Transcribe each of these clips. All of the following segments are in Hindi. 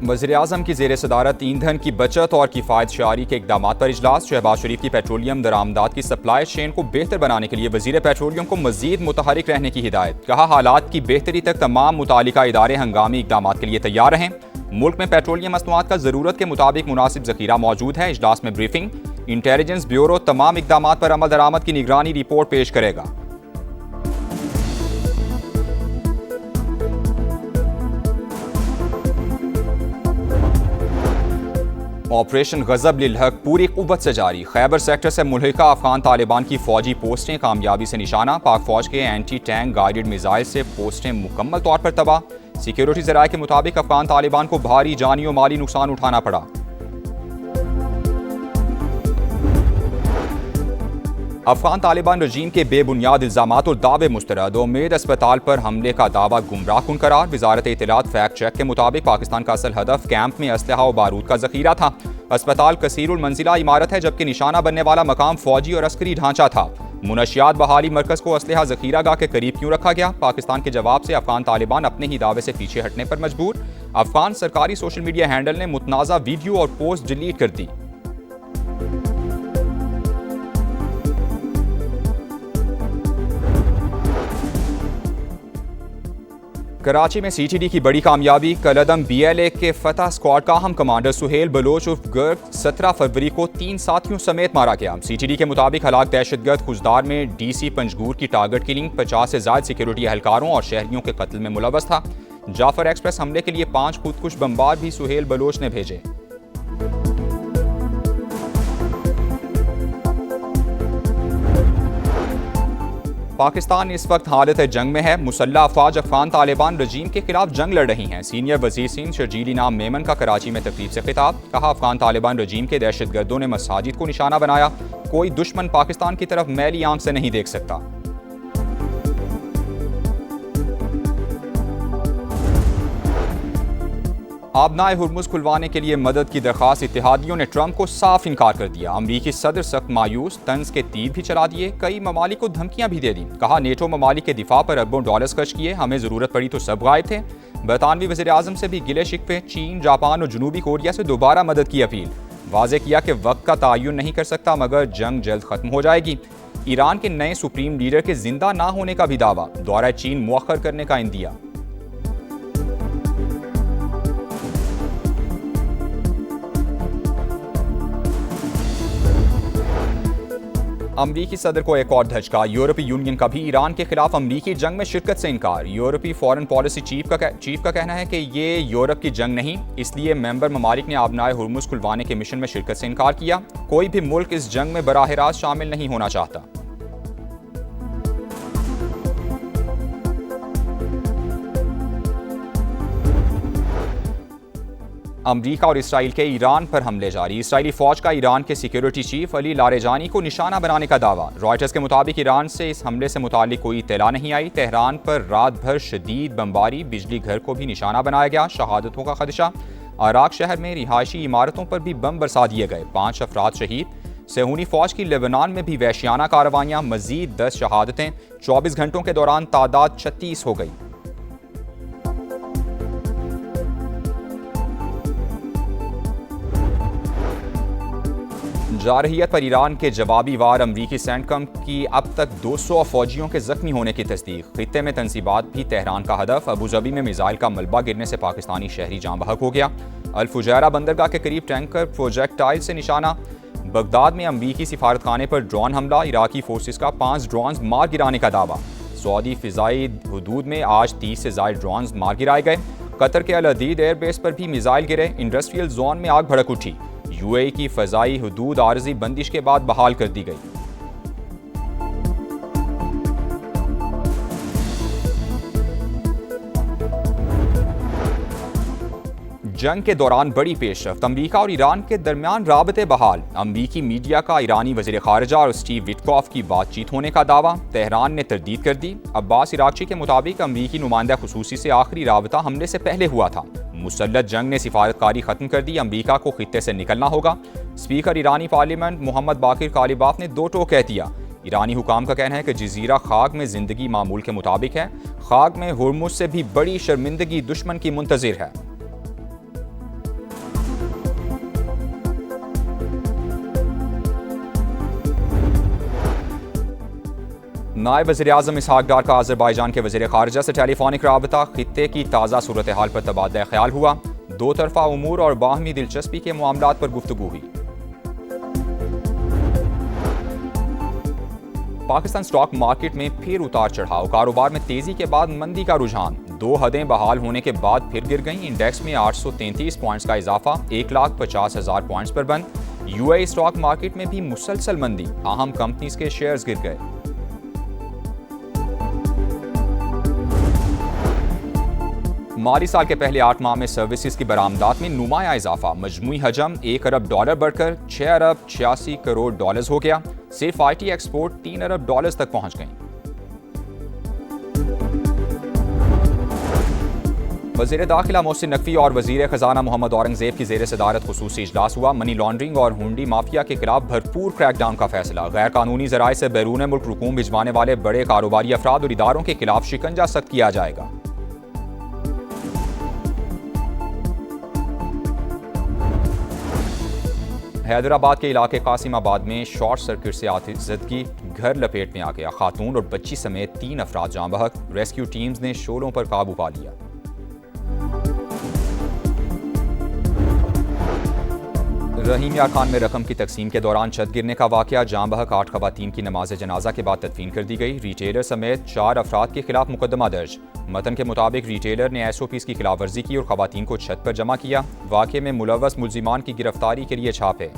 वज़ीर-ए-आज़म की ज़ेर सदारत ईंधन की बचत और किफ़ायत शारी के इक़दाम पर इजलास। शहबाज शरीफ की पेट्रोलियम दरामदात की सप्लाई चेन को बेहतर बनाने के लिए वज़ीर पेट्रोलियम को मज़ीद मुतहरिक रहने की हिदायत। कहा, हालात की बेहतरी तक तमाम मुतालिका इदारे हंगामी इक़दाम के लिए तैयार रहें। मुल्क में पेट्रोलियम मसनूआत का ज़रूरत के मुताबिक मुनासिब ज़ख़ीरा मौजूद है। इजलास में ब्रीफिंग। इंटेलिजेंस ब्यूरो तमाम इक़दाम पर अमल दरामद की निगरानी रिपोर्ट पेश करेगा। ऑपरेशन गजब लिल हक पूरी कुव्वत से जारी। खैबर सेक्टर से मुल्हिका अफगान तालिबान की फौजी पोस्टें कामयाबी से निशाना। पाक फौज के एंटी टैंक गाइडेड मिसाइल से पोस्टें मुकम्मल तौर पर तबाह। सिक्योरिटी ज़राए के मुताबिक अफगान तालिबान को भारी जानी और माली नुकसान उठाना पड़ा। अफगान तालिबान रजीम के बेबुनियाद इल्ज़ामात और दावे मुस्तरद। उम्मेद अस्पताल पर हमले का दावा गुमराहकुन करार। वजारत इत्तलात फैक्ट चेक के मुताबिक पाकिस्तान का असल हदफ कैंप में असलहा और बारूद का ज़ख़ीरा था। अस्पताल कसीरुल मंजिला इमारत है, जबकि निशाना बनने वाला मकाम फौजी और अस्करी ढांचा था। मुनशियात बहाली मरकज़ को असलहा ज़ख़ीरा गाह के करीब क्यों रखा गया? पाकिस्तान के जवाब से अफगान तालिबान अपने ही दावे से पीछे हटने पर मजबूर। अफगान सरकारी सोशल मीडिया हैंडल ने मुतनाज़ा वीडियो और पोस्ट डिलीट कर दी। कराची में सीटीडी की बड़ी कामयाबी। कलअदम बीएलए के फतह स्क्वाड का अहम कमांडर सुहेल बलोच उर्फ गर्ग 17 फरवरी को 3 साथियों समेत मारा गया। सीटीडी के मुताबिक हलाक दहशतगर्द खुजदार में डीसी पंजगूर की टारगेट किलिंग, 50 से ज़ायद सिक्योरिटी एहलकारों और शहरियों के कत्ल में मुलव्वस था। जाफर एक्सप्रेस हमले के लिए 5 खुदकुश बमबार भी सुहेल बलोच ने भेजे। पाकिस्तान इस वक्त हालत जंग में है। मुसल्लह अफवाज अफगान तालिबान रजीम के खिलाफ जंग लड़ रही हैं। सीनियर वजीर सिंध शर्जील इनाम मेमन का कराची में तकरीब से खिताब। कहा, अफगान तालिबान रजीम के दहशतगर्दों ने मसाजिद को निशाना बनाया। कोई दुश्मन पाकिस्तान की तरफ मैली आंख से नहीं देख सकता। आबनाए हुर्मुज़ खुलवाने के लिए मदद की दरख्वास्त। इत्तेहादियों ने ट्रंप को साफ इनकार कर दिया। अमरीकी सदर सख्त मायूस, तंज के तीर भी चला दिए। कई ममालिक को धमकियां भी दे दी। कहा, नेटो ममालिक के दिफा पर अरबों डॉलर्स खर्च किए, हमें ज़रूरत पड़ी तो सब गायब थे। बरतानवी वज़ीर-ए-आज़म से भी गिले शिकवे। चीन, जापान और जनूबी कोरिया से दोबारा मदद की अपील। वाज़े किया कि वक्त का तयन नहीं कर सकता, मगर जंग जल्द खत्म हो जाएगी। ईरान के नए सुप्रीम लीडर के जिंदा ना होने का भी दावा। दौरा चीन मुअख्खर करने का इंदिया। अमरीकी सदर को एक और धचका। यूरोपीय यूनियन का भी ईरान के खिलाफ अमरीकी जंग में शिरकत से इनकार। यूरोपीय फॉरेन पॉलिसी चीफ का कहना है कि ये यूरोप की जंग नहीं, इसलिए मेंबर ममालिक ने आबनाए हुर्मुज़ खुलवाने के मिशन में शिरकत से इनकार किया। कोई भी मुल्क इस जंग में बराह रास्त शामिल नहीं होना चाहता। अमरीका और इसराइल के ईरान पर हमले जारी। इसराइली फौज का ईरान के सिक्योरिटी चीफ अली लारेजानी को निशाना बनाने का दावा। रॉयटर्स के मुताबिक ईरान से इस हमले से मुतालिक कोई इत्तला नहीं आई। तेहरान पर रात भर शदीद बमबारी, बिजली घर को भी निशाना बनाया गया। शहादतों का खदशा। अराक शहर में रिहायशी इमारतों पर भी बम बरसा दिए गए। 5 अफराद शहीद। सेहूनी फौज की लेबनान में भी वहशियाना कार्रवाइयाँ। मजीद 10 शहादतें। 24 घंटों के दौरान तादाद 36 हो गई। जारहियत पर ईरान के जवाबी वार। अमरीकी सेंटकम की अब तक 200 फौजियों के जख्मी होने की तस्दीक। खित्ते में तंसीबात भी तेहरान का हदफ। अबूजबी में मिसाइल का मलबा गिरने से पाकिस्तानी शहरी जाँ बहक हो गया। अल फुजैरा बंदरगाह के करीब टैंकर प्रोजेक्टाइल से निशाना। बगदाद में अमरीकी सिफारतखाने पर ड्रोन हमला। इराकी फोर्सेस का 5 ड्रोन्स मार गिराने का दावा। सऊदी फिजाई हुदूद में आज 30 से ज़ायद ड्रोन्स मार गिराए गए। कतर के अल अदीद एयरबेस पर भी मिसाइल गिरे। इंडस्ट्रियल जोन में आग भड़क उठी। यूएई की फ़ज़ाई हुदूद आरज़ी बंदिश के बाद बहाल कर दी गई। जंग के दौरान बड़ी पेशरफ्त। अमरीका और ईरान के दरमियान राबते बहाल। अमरीकी मीडिया का ईरानी वज़ीर ख़ारिजा और स्टीव विटकॉफ की बातचीत होने का दावा। तेहरान ने तरदीद कर दी। अब्बास इराक़ची के मुताबिक अमरीकी नुमाइंदा खुसूसी से आखिरी राबता हमले से पहले हुआ था। मुसल्लत जंग ने सिफारतकारी ख़त्म कर दी। अमरीका को खित्ते से निकलना होगा। स्पीकर ईरानी पार्लियामेंट मोहम्मद बाकिर कालिबाफ ने 2 टोक कह दिया। ईरानी हुकाम का कहना है कि जजीरा खाक में ज़िंदगी मामूल के मुताबिक है। खाक में हुर्मुज़ से भी बड़ी शर्मिंदगी दुश्मन की मुंतज़िर है। नायब वज़ीर-ए-आज़म इसहाक डार का अज़रबाईजान के वज़ीर ख़ारिजा से टेलीफोनिक राबता, खित्ते की ताज़ा सूरत हाल पर तबादला ख्याल हुआ। दो तरफ़ा उमूर और बाहमी दिलचस्पी के मामलात पर गुफ्तगू हुई। पाकिस्तान स्टॉक मार्केट में फिर उतार चढ़ाव, कारोबार में तेजी के बाद मंदी का रुझान। दो हदें बहाल होने के बाद फिर गिर गईं। इंडेक्स में 833 पॉइंट्स का इजाफा, 1,50,000 पॉइंट्स पर बंद। यूएई स्टॉक मार्केट में भी मुसलसल मंदी, अहम कंपनीज के शेयर्स गिर गए। माली साल के पहले 8 माह में सर्विसेज की बरामदात में नुमाया इजाफा, मजमूई हजम $1 अरब बढ़कर $6 अरब 86 करोड़ हो गया। सिर्फ आईटी एक्सपोर्ट $3 अरब तक पहुंच गई। वज़ीर दाखिला मोहसिन नकवी और वज़ीर खजाना मोहम्मद औरंगजेब की ज़ेर सदारत खुसूसी इजलास हुआ। मनी लॉन्ड्रिंग और हुंडी माफिया के खिलाफ भरपूर क्रैकडाउन का फैसला। गैर कानूनी ज़राए से बैरून मुल्क रुकूम भिजवाने वाले बड़े कारोबारी अफराद और इदारों के खिलाफ शिकंजा सख्त किया जाएगा। हैदराबाद के इलाके कासिमाबाद में शॉर्ट सर्किट से आतिशज़दगी, घर लपेट में आ गया। खातून और बच्ची समेत 3 अफराद जाँ बहक। रेस्क्यू टीम्स ने शोलों पर काबू पा लिया। रहीम यार खान में रकम की तकसीम के दौरान छत गिरने का वाकया, जाँ बहक 8 खवातीन की नमाज जनाजा के बाद तदफीन कर दी गई। रिटेलर समेत 4 अफराद के खिलाफ मुकदमा दर्ज। मतन के मुताबिक रिटेलर ने SOPs की खिलाफ वर्जी की और खवातीन को छत पर जमा किया। वाक़े में मुलव्वस मुल्जिमान की गिरफ्तारी के लिए छापे।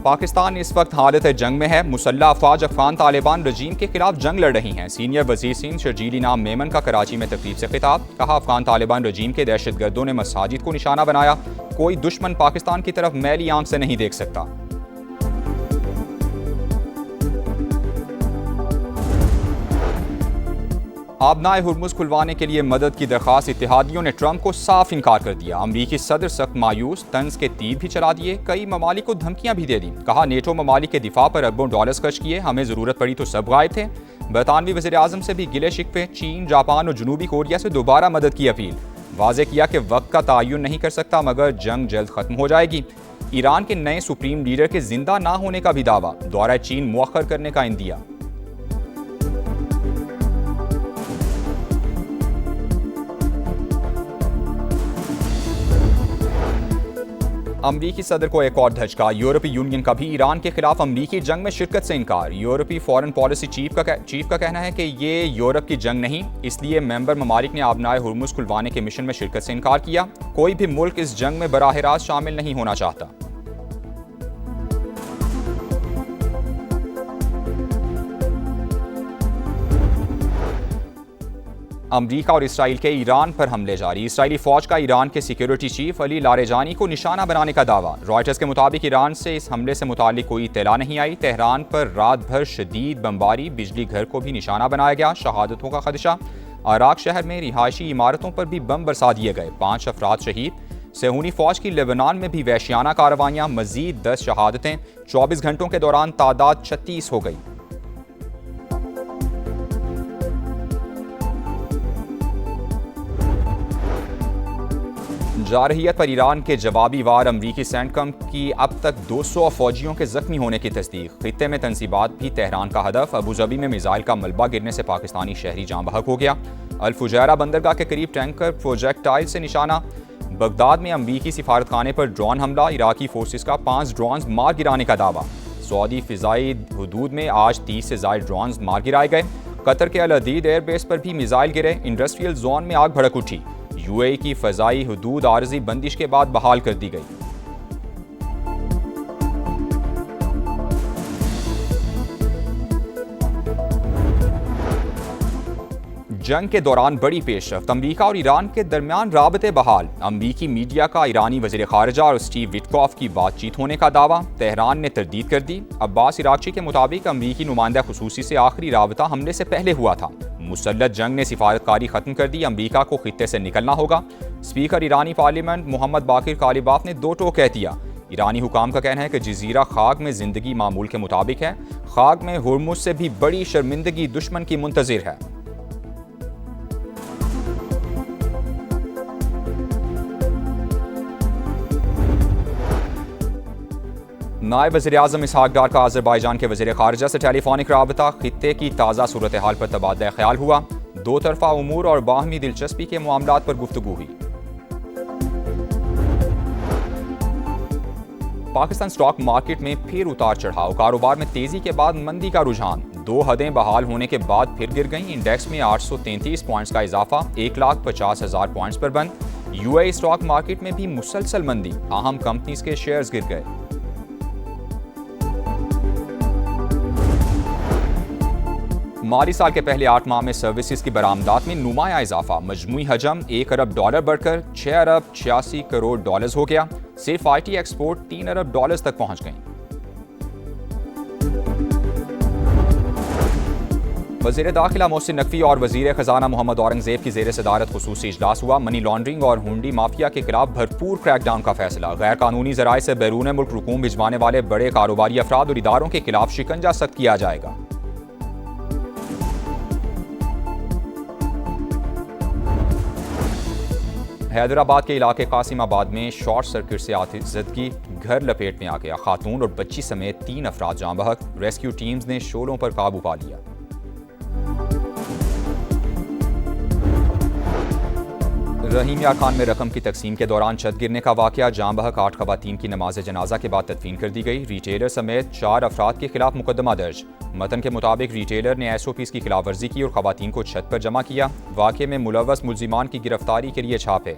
पाकिस्तान इस वक्त हालत जंग में है। मुसल्लह अफवाज अफगान तालिबान रजीम के खिलाफ जंग लड़ रही हैं। सीनियर वजीर सिंध शर्जील इनाम मेमन का कराची में तकरीब से खिताब, कहा अफगान तालिबान रजीम के दहशतगर्दों ने मसाजिद को निशाना बनाया। कोई दुश्मन पाकिस्तान की तरफ मैली आंख से नहीं देख सकता। आबनाए हुर्मुज़ खुलवाने के लिए मदद की दरख्वास्त, इत्तेहादियों ने ट्रंप को साफ इनकार कर दिया। अमरीकी सदर सख्त मायूस, तंज के तीर भी चला दिए। कई ममालिक को धमकियां भी दे दी। कहा नेटो ममालिक के दिफा पर अरबों डॉलर्स खर्च किए, हमें ज़रूरत पड़ी तो सब गायब थे। बरतानवी वज़ीर-ए-आज़म से भी गिले शिकवे, चीन, जापान और जनूबी कोरिया से दोबारा मदद की अपील। वाज़े किया कि वक्त का तयन नहीं कर सकता मगर जंग जल्द खत्म हो जाएगी। ईरान के नए सुप्रीम लीडर के जिंदा ना होने का भी दावा, दौरा चीन मुअख्खर करने का इंदिया। अमरीकी सदर को एक और धचका, यूरोपीय यूनियन का भी ईरान के खिलाफ अमरीकी जंग में शिरकत से इनकार। यूरोपीय फॉरेन पॉलिसी चीफ का कहना है कि ये यूरोप की जंग नहीं, इसलिए मेंबर ममालिक ने आबनाए हुर्मुज़ खुलवाने के मिशन में शिरकत से इनकार किया। कोई भी मुल्क इस जंग में बराह रास्त शामिल नहीं होना चाहता। अमरीका और इसराइल के ईरान पर हमले जारी। इसराइली फौज का ईरान के सिक्योरिटी चीफ अली लारेजानी को निशाना बनाने का दावा। रॉयटर्स के मुताबिक ईरान से इस हमले से मुतालिक कोई इत्तला नहीं आई। तेहरान पर रात भर शदीद बमबारी, बिजली घर को भी निशाना बनाया गया। शहादतों का खदशा। अराक शहर में रिहायशी इमारतों पर भी बम बरसा दिए गए, 5 अफराद शहीद। सेहूनी फौज की लेबनान में भी वहशियाना कार्रवाइयाँ, मजीद 10 शहादतें। 24 घंटों के दौरान तादाद 36 हो गई। जारहियत पर ईरान के जवाबी वार, अमरीकी सेंटकम की अब तक 200 फौजियों के जख्मी होने की तस्दीक। खित्ते में तंसीबात भी तेहरान का हदफ। अबूजबी में मिसाइल का मलबा गिरने से पाकिस्तानी शहरी जाँ बहक हो गया। अल फुजैरा बंदरगाह के करीब टैंकर प्रोजेक्टाइल से निशाना। बगदाद में अमरीकी सिफारतखाने पर ड्रोन हमला, इराकी फोर्सेस का 5 ड्रोन मार गिराने का दावा। सऊदी फिजाई हदूद में आज 30 से ज़ायद ड्रोन मार गिराए गए। कतर के अल अदीद एयरबेस पर भी मिसाइल गिरे। इंडस्ट्रियल जोन में आग भड़क उठी। यूएई की फ़ज़ाई हदूद आरज़ी बंदिश के बाद बहाल कर दी गई। जंग के दौरान बड़ी पेशरफ्त, अमरीका और ईरान के दरमियान राबते बहाल। अमरीकी मीडिया का ईरानी वज़ीर ख़ारिजा और स्टीव विटकॉफ की बातचीत होने का दावा, तेहरान ने तरदीद कर दी। अब्बास इराक़ची के मुताबिक अमरीकी नुमाइंदा खुसूसी से आखिरी राबता हमले से पहले हुआ था। मुसल्लत जंग ने सिफारतकारी ख़त्म कर दी, अमरीका को खित्ते से निकलना होगा। स्पीकर ईरानी पार्लियामेंट मोहम्मद बाकिर कालिबाफ ने दो टोक कह दिया। ईरानी हुकाम का कहना है कि जजीरा खाक में ज़िंदगी मामूल के मुताबिक है। खाक में हुर्मुज़ से भी बड़ी शर्मिंदगी दुश्मन की मुंतज़िर है। नायब वज़ीर-ए-आज़म इसहाक डार का अज़रबाईजान के वज़ीर ख़ारिजा से टेलीफोनिक राबता, खित्ते की ताज़ा सूरत हाल पर तबादला ख्याल हुआ। दो तरफ़ा उमूर और बाहमी दिलचस्पी के मामलात पर गुफ्तगू हुई। पाकिस्तान स्टॉक मार्केट में फिर उतार चढ़ाव, कारोबार में तेजी के बाद मंदी का रुझान। दो हदें बहाल होने के बाद फिर गिर गईं। इंडेक्स में 833 पॉइंट्स का इजाफा, 1,50,000 पॉइंट्स पर बंद। यूएई स्टॉक मार्केट में भी मुसलसल मंदी, अहम कंपनीज के शेयर्स गिर गए। माली साल के पहले 8 माह में सर्विसेज की बरामदात में नुमाया इजाफा, मजमूई हजम $1 अरब बढ़कर $6 अरब 86 करोड़ हो गया। सिर्फ IT एक्सपोर्ट $3 अरब तक पहुंच गई। वज़ीर दाखिला मोहसिन नकवी और वज़ीर ख़जाना मोहम्मद औरंगज़ेब की ज़ेर सदारत खुसूसी इजलास हुआ। मनी लॉन्ड्रिंग और हुंडी माफिया के खिलाफ भरपूर क्रैकडाउन का फैसला। गैर कानूनी ज़राए से बैरून मुल्क रकूम भिजवाने वाले बड़े कारोबारी अफराद और इदारों के खिलाफ शिकंजा सख्त किया जाएगा। हैदराबाद के इलाके कासिमाबाद में शॉर्ट सर्किट से आतिशज़दगी, घर लपेट में आ गया। खातून और बच्ची समेत 3 अफराद जाँ बहक। रेस्क्यू टीम्स ने शोलों पर काबू पा लिया। रहीम यार खान में रकम की तकसीम के दौरान छत गिरने का वाकया, जाँ बहक 8 खवातीन की नमाज जनाजा के बाद तदफीन कर दी गई। रिटेलर समेत 4 अफराद के खिलाफ मुकदमा दर्ज। मतन के मुताबिक रिटेलर ने SOPs की खिलाफ वर्जी की और खवातीन को छत पर जमा किया। वाकये में मुलव्वस मुल्जिमान की गिरफ्तारी के लिए छापे।